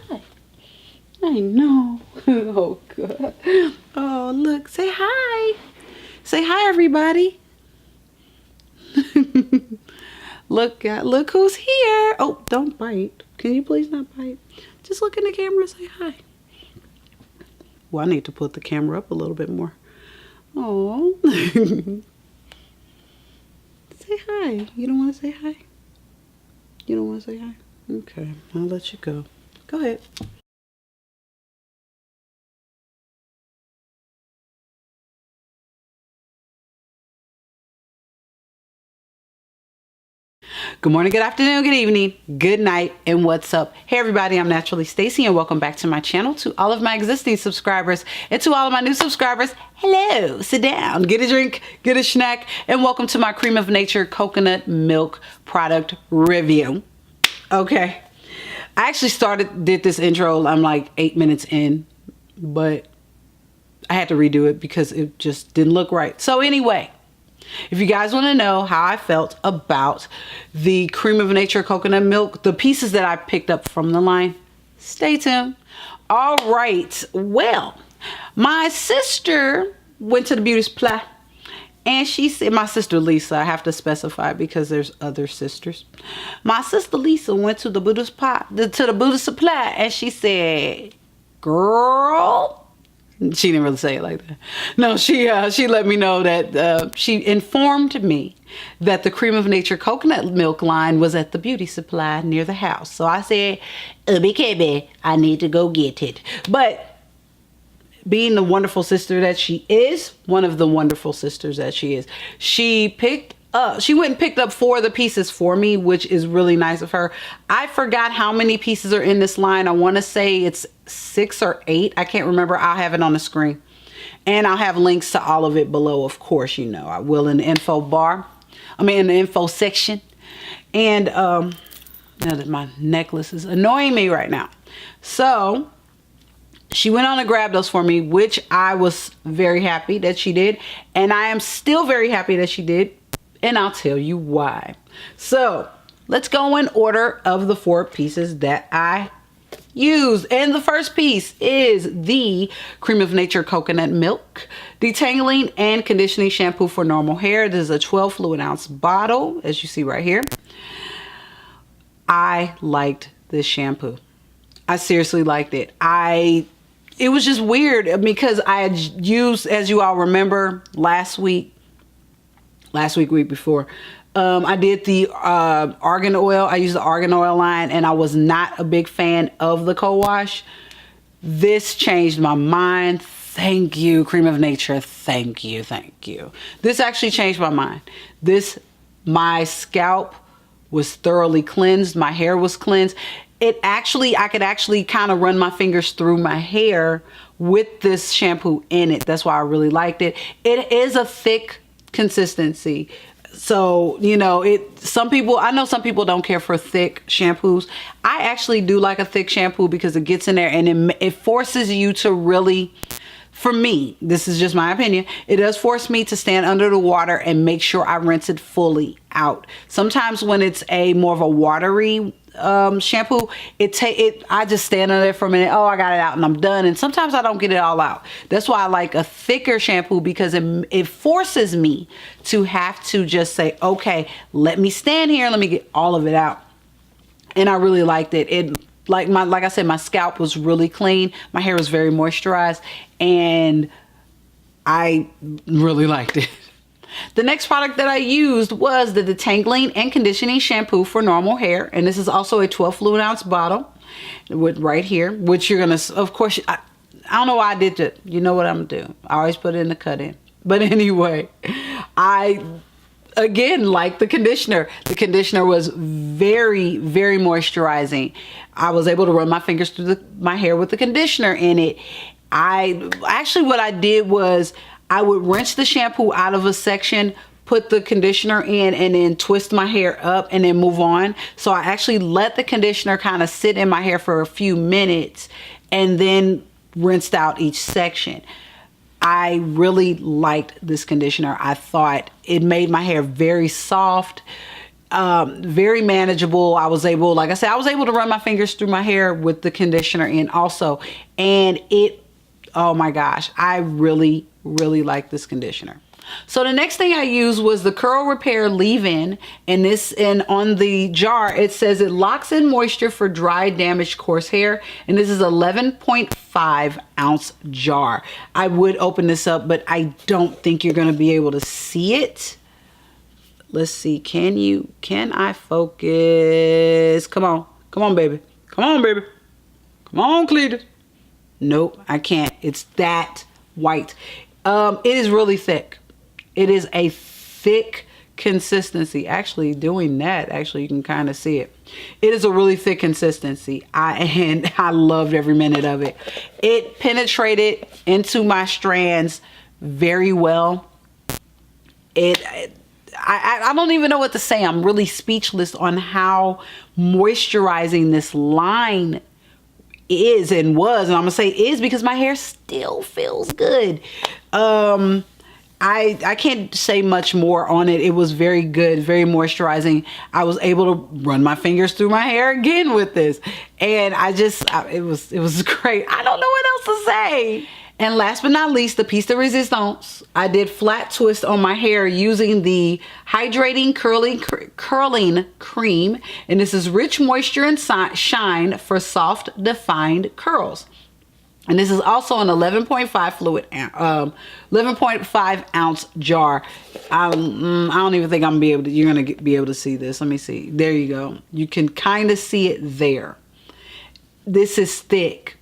Hi. I know. Oh, God. Oh, look. Say hi. Say hi, everybody. Look who's here. Oh, don't bite. Can you please not bite? Just look in the camera and say hi. Well, I need to put the camera up a little bit more. Oh. Say hi. You don't want to say hi? You don't want to say hi? Okay, I'll let you go. Go ahead. Good morning, good afternoon, good evening, good night, and what's up? Hey everybody, I'm NaturallyStacey and welcome back to my channel. To all of my existing subscribers and to all of my new subscribers, hello, sit down, get a drink, get a snack, and welcome to my Cream of Nature coconut milk product review. Okay, I actually did this intro, I'm like 8 minutes in, but I had to redo it because it just didn't look right. So anyway, if you guys want to know how I felt about the Cream of Nature coconut milk, the pieces that I picked up from the line, stay tuned. All right, well, my sister went to the beauty supply and she said, my sister Lisa, I have to specify because there's other sisters. My sister Lisa went to the beauty supply and she said, girl, she didn't really say it like that. No, she let me know that she informed me that the Cream of Nature coconut milk line was at the beauty supply near the house. So I said, "BKB, I need to go get it." But being the wonderful sister that she is, one of the wonderful sisters that she is, she went and picked up 4 of the pieces for me, which is really nice of her. I forgot how many pieces are in this line. I want to say it's 6 or 8. I can't remember. I'll have it on the screen. And I'll have links to all of it below, of course, you know. I will in the info bar. I mean, in the info section. And now that my necklace is annoying me right now. So she went on and grabbed those for me, which I was very happy that she did. And I am still very happy that she did. And I'll tell you why. So let's go in order of the 4 pieces that I used. And the first piece is the Cream of Nature coconut milk detangling and conditioning shampoo for normal hair. This is a 12 fluid ounce bottle, as you see right here. I liked this shampoo. I seriously liked it. It was just weird because I had used, as you all remember, week before, I did the argan oil. I used the argan oil line and I was not a big fan of the co-wash. This changed my mind. Thank you, Cream of Nature. Thank you. Thank you. This actually changed my mind. My scalp was thoroughly cleansed. My hair was cleansed. I could actually kind of run my fingers through my hair with this shampoo in it. That's why I really liked it. It is a thick consistency. So, you know, I know some people don't care for thick shampoos. I actually do like a thick shampoo because it gets in there and it forces you to really, for me, this is just my opinion, it does force me to stand under the water and make sure I rinse it fully out. Sometimes when it's more of a watery shampoo, I just stand under there for a minute. Oh, I got it out and I'm done. And sometimes I don't get it all out. That's why I like a thicker shampoo, because it forces me to have to just say, okay, let me stand here. Let me get all of it out. And I really liked it. Like I said, my scalp was really clean. My hair was very moisturized and I really liked it. The next product that I used was the detangling and conditioning shampoo for normal hair. And this is also a 12 fluid ounce bottle with right here, which you're going to, of course, I don't know why I did it. You know what I'm going to do. I always put it in the cut-in. But anyway, I, again, like the conditioner. The conditioner was very, very moisturizing. I was able to run my fingers through my hair with the conditioner in it. What I did was I would rinse the shampoo out of a section, put the conditioner in, and then twist my hair up and then move on. So I actually let the conditioner kind of sit in my hair for a few minutes and then rinsed out each section. I really liked this conditioner. I thought it made my hair very soft. very manageable. I was able, like I said, I was able to run my fingers through my hair with the conditioner in also. And it, oh my gosh, I really, really like this conditioner. So the next thing I used was the Curl Repair Leave-In, and on the jar it says it locks in moisture for dry, damaged, coarse hair, and this is 11.5 ounce jar. I would open this up, but I don't think you're going to be able to see it. Let's see, can I focus? Come on baby, come on Cletus. Nope, I can't. It's that white. It is really thick. It is a thick consistency. Actually, doing that, actually, you can kind of see it. It is a really thick consistency. And I loved every minute of it. It penetrated into my strands very well. I don't even know what to say. I'm really speechless on how moisturizing this line is and was. And I'm gonna say is because my hair still feels good. I can't say much more on it. It was very good, very moisturizing. I was able to run my fingers through my hair again with this. And it was great. I don't know what else to say. And last but not least, the piece de resistance. I did flat twist on my hair using the Hydrating Curling Cream. And this is Rich Moisture and Shine for Soft Defined Curls. And this is also an 11.5 ounce jar. I don't even think you're gonna be able to see this. Let me see. There you go. You can kind of see it there. This is thick.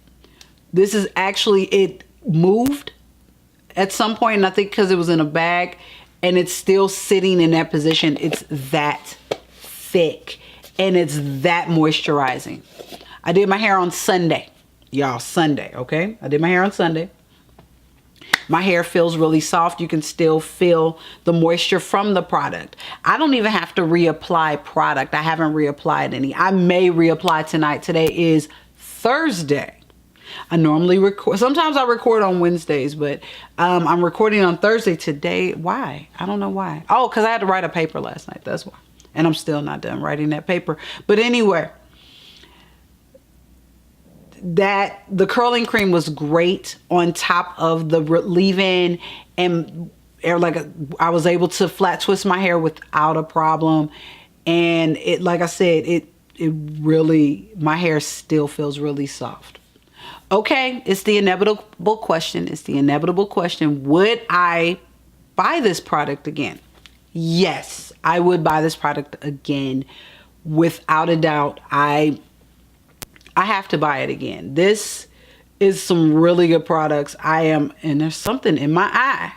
This is actually, it moved at some point, and I think because it was in a bag, and it's still sitting in that position. It's that thick, and it's that moisturizing. I did my hair on Sunday. Y'all, Sunday, okay? I did my hair on Sunday. My hair feels really soft. You can still feel the moisture from the product. I don't even have to reapply product. I haven't reapplied any. I may reapply tonight. Today is Thursday. I normally record, sometimes I record on Wednesdays, but I'm recording on Thursday today. Why? I don't know why. Oh, because I had to write a paper last night. That's why. And I'm still not done writing that paper. But anyway, the curling cream was great on top of the leave-in, and I was able to flat twist my hair without a problem. And it, like I said, it really, my hair still feels really soft. Okay, it's the inevitable question. It's the inevitable question. Would I buy this product again? Yes, I would buy this product again. Without a doubt, I have to buy it again. This is some really good products. And there's something in my eye.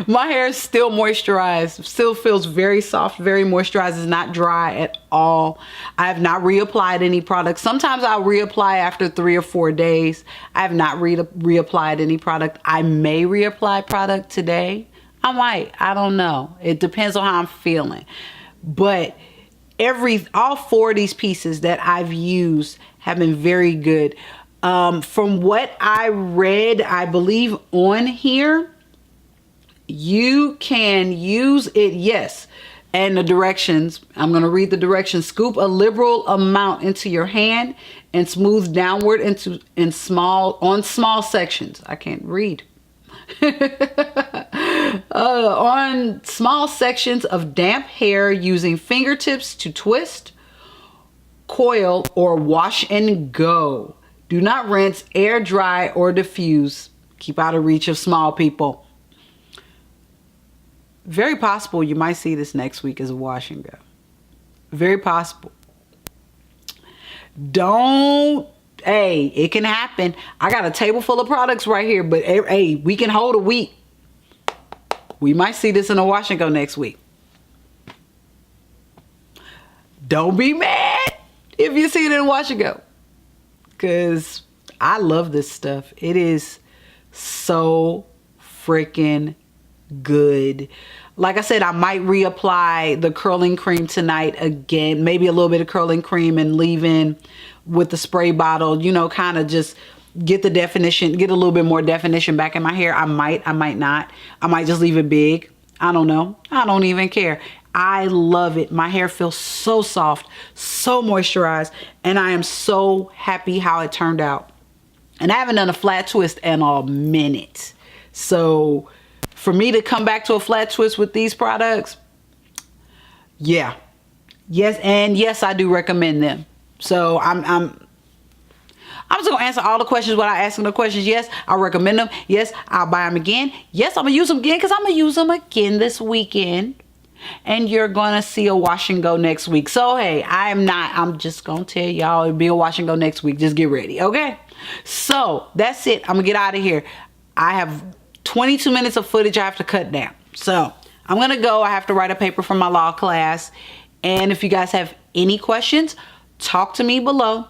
My hair is still moisturized, still feels very soft, very moisturized. It's not dry at all. I have not reapplied any product. Sometimes I'll reapply after 3 or 4 days. I have not reapplied any product. I may reapply product today. I might, I don't know. It depends on how I'm feeling. But all 4 of these pieces that I've used have been very good. From what I read, I believe on here, you can use it, yes. And the directions, I'm going to read the directions. Scoop a liberal amount into your hand and smooth downward on small sections. I can't read. On small sections of damp hair using fingertips to twist, coil, or wash and go. Do not rinse, air dry, or diffuse. Keep out of reach of small people. Very possible you might see this next week as a wash and go. Very possible. Hey, it can happen. I got a table full of products right here, but hey, we can hold a week. We might see this in a wash and go next week. Don't be mad if you see it in a wash and go, because I love this stuff. It is so freaking good. Like I said, I might reapply the curling cream tonight again. Maybe a little bit of curling cream and leave in with the spray bottle, you know, kind of just get the definition, get a little bit more definition back in my hair. I might not. I might just leave it big. I don't know. I don't even care. I love it. My hair feels so soft, so moisturized, and I am so happy how it turned out. And I haven't done a flat twist in a minute. So for me to come back to a flat twist with these products, yeah. Yes, and yes, I do recommend them. So I'm just gonna answer all the questions without asking the questions. Yes, I recommend them. Yes, I'll buy them again. Yes, I'm gonna use them again because I'm gonna use them again this weekend. And you're gonna see a wash and go next week. So hey, I'm just gonna tell y'all it'll be a wash and go next week. Just get ready, okay? So that's it. I'm gonna get out of here. I have 22 minutes of footage I have to cut down. So I'm gonna go. I have to write a paper for my law class. And if you guys have any questions, talk to me below.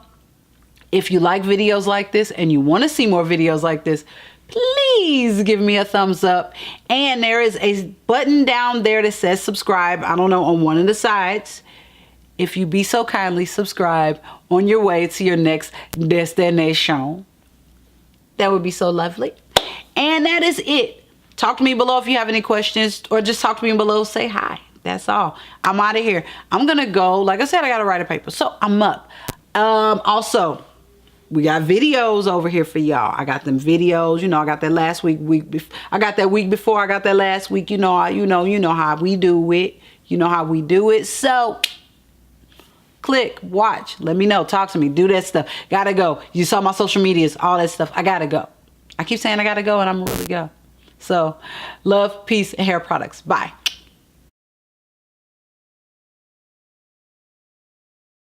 If you like videos like this and you want to see more videos like this, please give me a thumbs up. And there is a button down there that says subscribe. I don't know, on one of the sides. If you be so kindly, subscribe on your way to your next destination. That would be so lovely. And that is it. Talk to me below if you have any questions, or just talk to me below, say hi. That's all. I'm out of here. I'm gonna go. Like I said, I gotta write a paper, so I'm up. Also, we got videos over here for y'all. I got them videos. You know, I got that last week. I got that week before. I got that last week. You know how we do it. You know how we do it. So click, watch, let me know, talk to me, do that stuff. Gotta go. You saw my social medias, all that stuff. I gotta go. I keep saying I gotta go, and I'm gonna really go. So love, peace, and hair products. Bye.